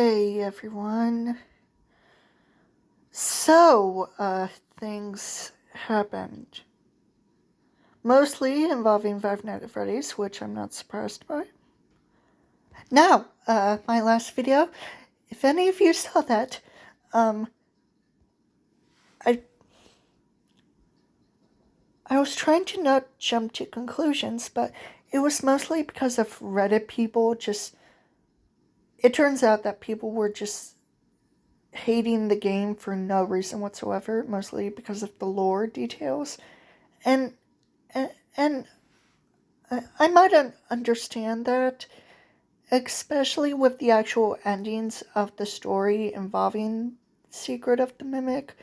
Hey everyone. So, things happened. Mostly involving Five Nights at Freddy's, which I'm not surprised by. Now, my last video, if any of you saw that, I was trying to not jump to conclusions, but it was mostly because of Reddit people it turns out that people were just hating the game for no reason whatsoever, mostly because of the lore details. And I might understand that, especially with the actual endings of the story involving Secret of the Mimic,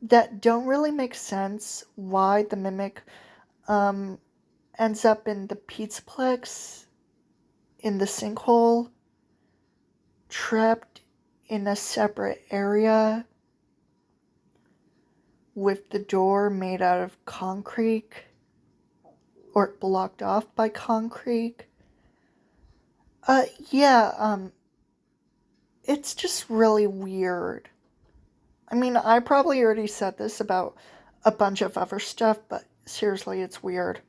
that don't really make sense why the Mimic ends up in the Pizzaplex, in the sinkhole, trapped in a separate area with the door made out of concrete, or blocked off by concrete. It's just really weird. I mean, I probably already said this about a bunch of other stuff, but seriously, it's weird.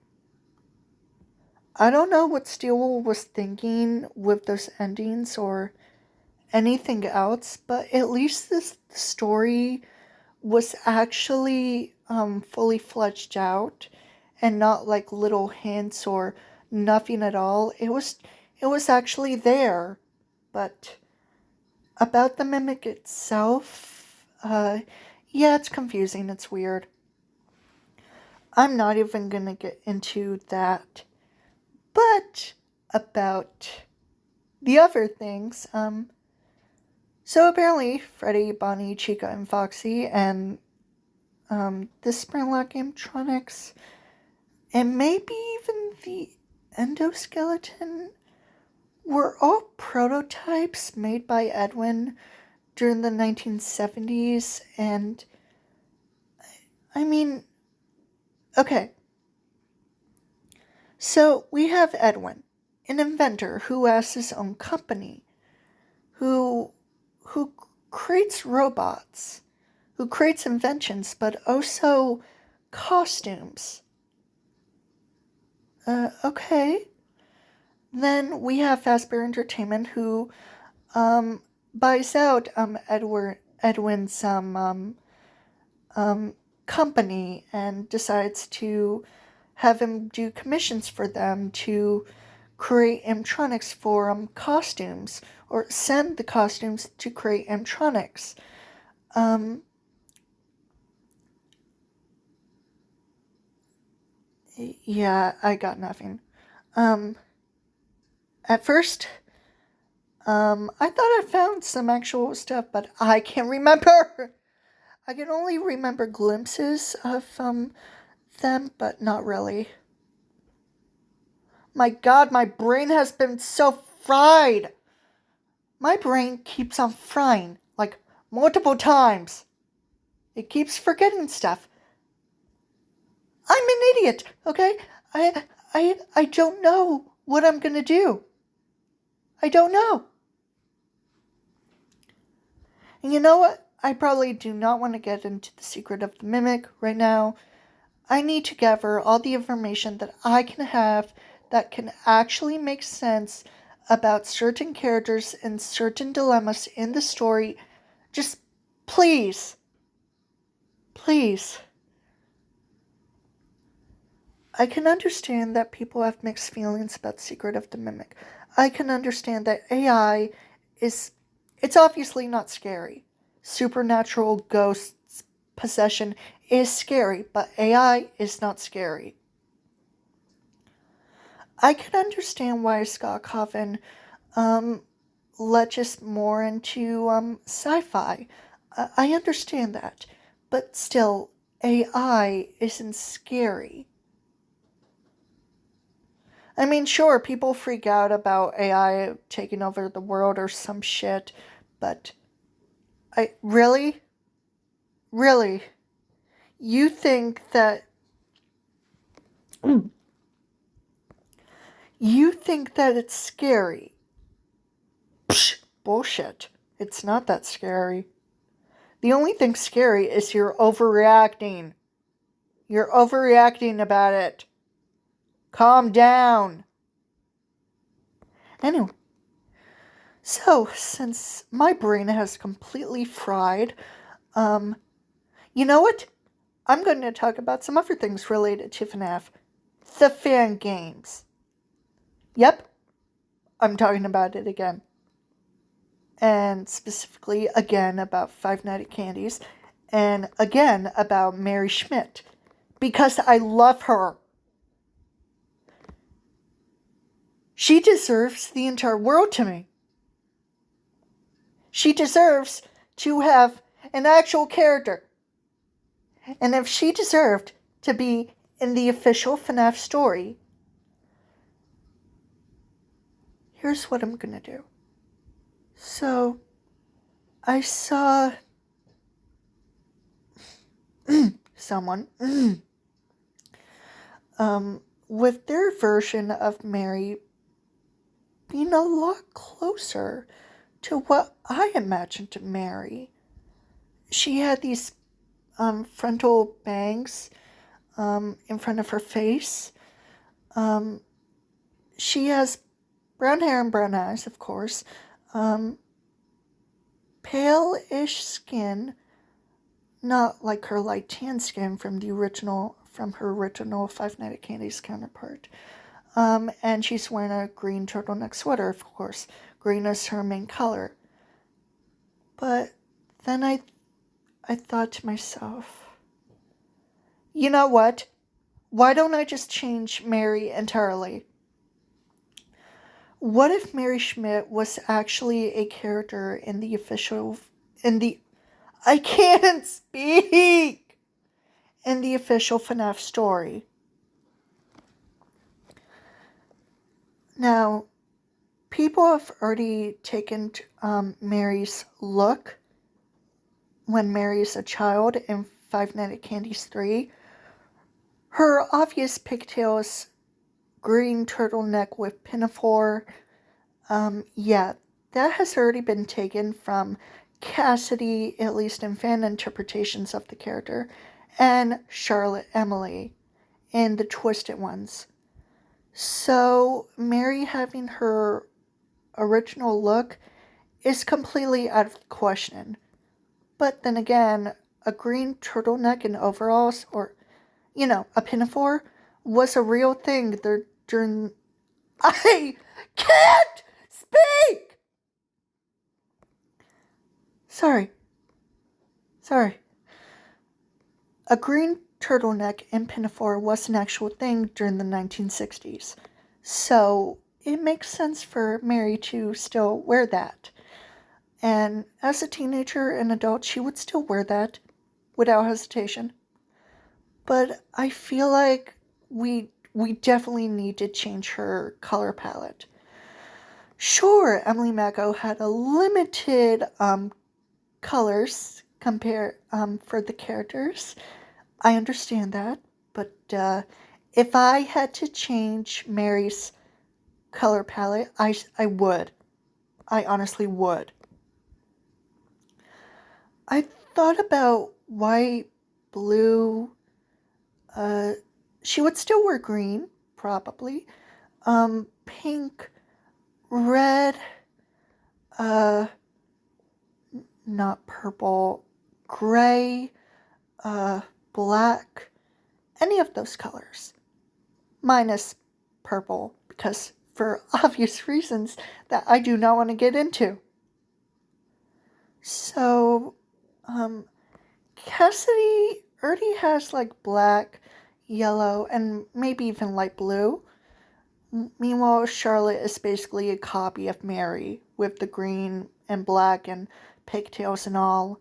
I don't know what Steele was thinking with those endings or anything else, but at least this story was actually fully fledged out and not like little hints or nothing at all. It was actually there, but about the Mimic itself, yeah, it's confusing, it's weird. I'm not even gonna get into that. But about the other things, so apparently Freddy, Bonnie, Chica, and Foxy, and the Springlock animatronics, and maybe even the endoskeleton, were all prototypes made by Edwin during the 1970s, and I mean, okay. So we have Edwin, an inventor who has his own company, who creates robots, who creates inventions, but also costumes. Okay. Then we have Fazbear Entertainment, who buys out Edwin's company and decides to have him do commissions for them to create animatronics for costumes, or send the costumes to create animatronics. Yeah, I got nothing. At first, I thought I found some actual stuff, but I can't remember. I can only remember glimpses of them, but not really. My God, my brain has been so fried. My brain keeps on frying, like multiple times. It keeps forgetting stuff. I'm an idiot, okay? I don't know what I'm gonna do. I don't know. And you know what? I probably do not want to get into the Secret of the Mimic right now. I need to gather all the information that I can have that can actually make sense about certain characters and certain dilemmas in the story. Just please. Please. I can understand that people have mixed feelings about Secret of the Mimic. I can understand that AI it's obviously not scary. Supernatural ghosts possession is scary, but AI is not scary. I can understand why Scott Coffin ledges more into sci-fi. I understand that, but still, AI isn't scary. I mean, sure, people freak out about AI taking over the world or some shit, but really? Really? You think that it's scary? Psh, bullshit. It's not that scary. The only thing scary is you're overreacting. You're overreacting about it. Calm down. Anyway, so since my brain has completely fried, you know what? I'm going to talk about some other things related to FNAF. The fan games. Yep, I'm talking about it again. And specifically, again, about Five Nights at Candy's. And again, about Mary Schmidt. Because I love her. She deserves the entire world to me. She deserves to have an actual character. And if she deserved to be in the official FNAF story, here's what I'm gonna do. So, I saw someone with their version of Mary being a lot closer to what I imagined Mary. She had these frontal bangs in front of her face. She has brown hair and brown eyes, of course. Pale-ish skin, not like her light tan skin from her original Five Nights at Candy's counterpart. And she's wearing a green turtleneck sweater, of course. Green is her main color. But then I thought to myself, you know what? Why don't I just change Mary entirely? What if Mary Schmidt was actually a character I can't speak! In the official FNAF story? Now, people have already taken Mary's look when Mary's a child in Five Nights at Candy's 3. Her obvious pigtails, green turtleneck with pinafore, that has already been taken from Cassidy, at least in fan interpretations of the character, and Charlotte Emily in the Twisted Ones. So Mary having her original look is completely out of the question. But then again, a green turtleneck and overalls, or, a pinafore, was a real thing during... I can't speak! Sorry. A green turtleneck and pinafore was an actual thing during the 1960s. So it makes sense for Mary to still wear that. And as a teenager and adult, she would still wear that without hesitation. But I feel like we definitely need to change her color palette. Sure, Emily Mago had a limited colors for the characters. I understand that, but if I had to change Mary's color palette, I would. I honestly would. I thought about white, blue. She would still wear green, probably. Pink, red, not purple, gray, black, any of those colors. Minus purple, because for obvious reasons that I do not want to get into. So, Cassidy already has like black, yellow, and maybe even light blue. Meanwhile, Charlotte is basically a copy of Mary with the green and black and pigtails and all.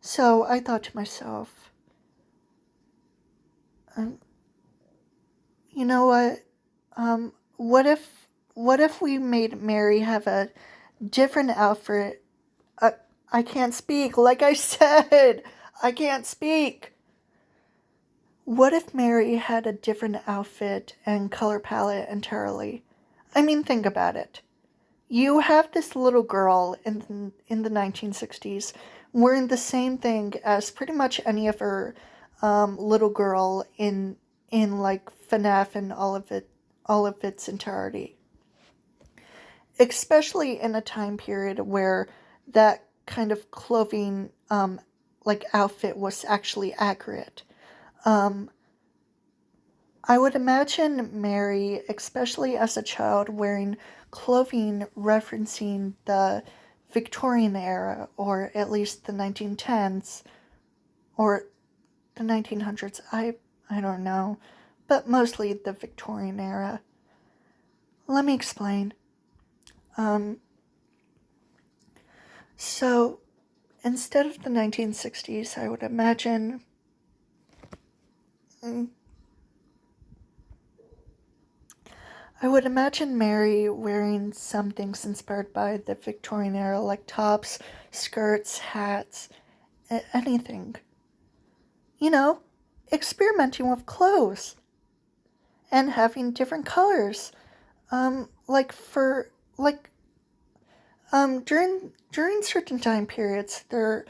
So I thought to myself, you know what? What if we made Mary have a different outfit? I can't speak. Like I said, I can't speak. What if Mary had a different outfit and color palette entirely? I mean, think about it. You have this little girl in the 1960s wearing the same thing as pretty much any of her little girl in like Fnaf and all of its entirety, especially in a time period where that kind of clothing like outfit was actually accurate. Um, I would imagine Mary, especially as a child, wearing clothing referencing the Victorian era, or at least the 1910s, or the 1900s. I don't know, but mostly the Victorian era. Let me explain. Um, so instead of the 1960s, I would imagine. mm, I would imagine Mary wearing some things inspired by the Victorian era, like tops, skirts, hats, anything. You know, experimenting with clothes and having different colors. Like for like during certain time periods, there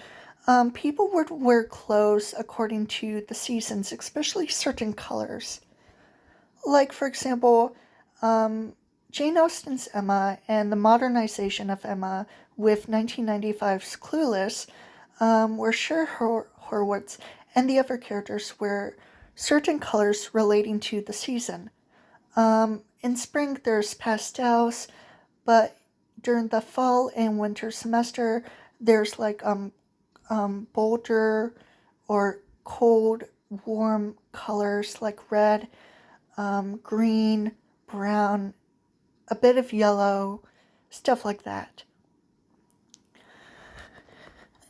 people would wear clothes according to the seasons, especially certain colors. Like, for example, um, Jane Austen's Emma and the modernization of Emma with 1995's Clueless, where Horwitz and the other characters wear certain colors relating to the season. In spring, there's pastels, but during the fall and winter semester, there's like bolder or cold, warm colors like red, green, brown, a bit of yellow, stuff like that.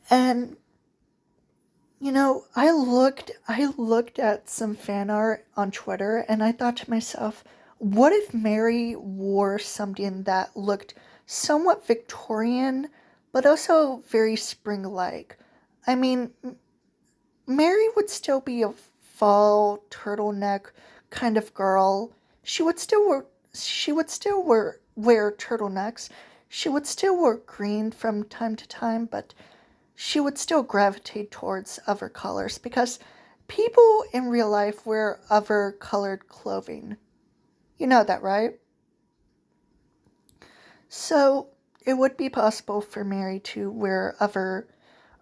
And I looked at some fan art on Twitter and I thought to myself, what if Mary wore something that looked somewhat Victorian but also very spring-like? I mean, Mary would still be a fall turtleneck kind of girl. She would still wear turtlenecks. She would still wear green from time to time, but she would still gravitate towards other colors because people in real life wear other colored clothing. You know that, right? So it would be possible for Mary to wear other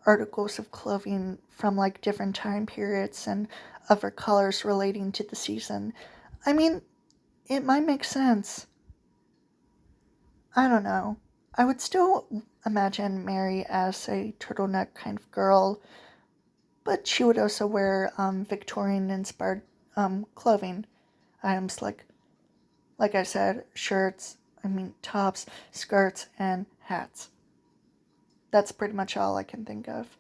articles of clothing from like different time periods and other colors relating to the season. I mean, it might make sense. I don't know. I would still imagine Mary as a turtleneck kind of girl, but she would also wear Victorian inspired clothing items like I said, shirts, tops, skirts, and hats. That's pretty much all I can think of.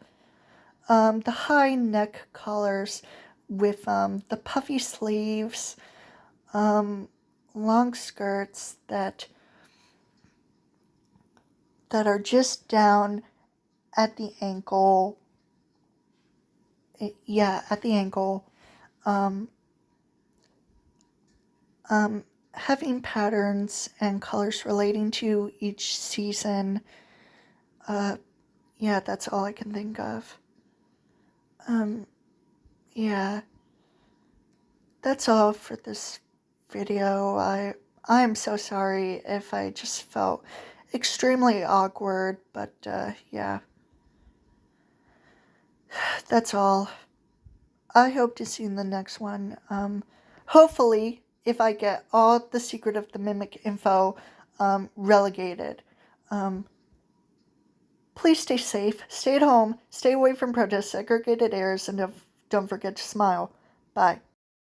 The high neck collars with the puffy sleeves, um, long skirts that are just down at the ankle. Yeah, at the ankle. Um, Having patterns and colors relating to each season. Uh, yeah, that's all I can think of. Um, yeah, that's all for this video. I'm so sorry if I just felt extremely awkward, but yeah, that's all. I hope to see you in the next one. Hopefully, if I get all the Secret of the Mimic info relegated. Um, Please stay safe, stay at home, stay away from protests, segregated areas, and don't forget to smile. Bye.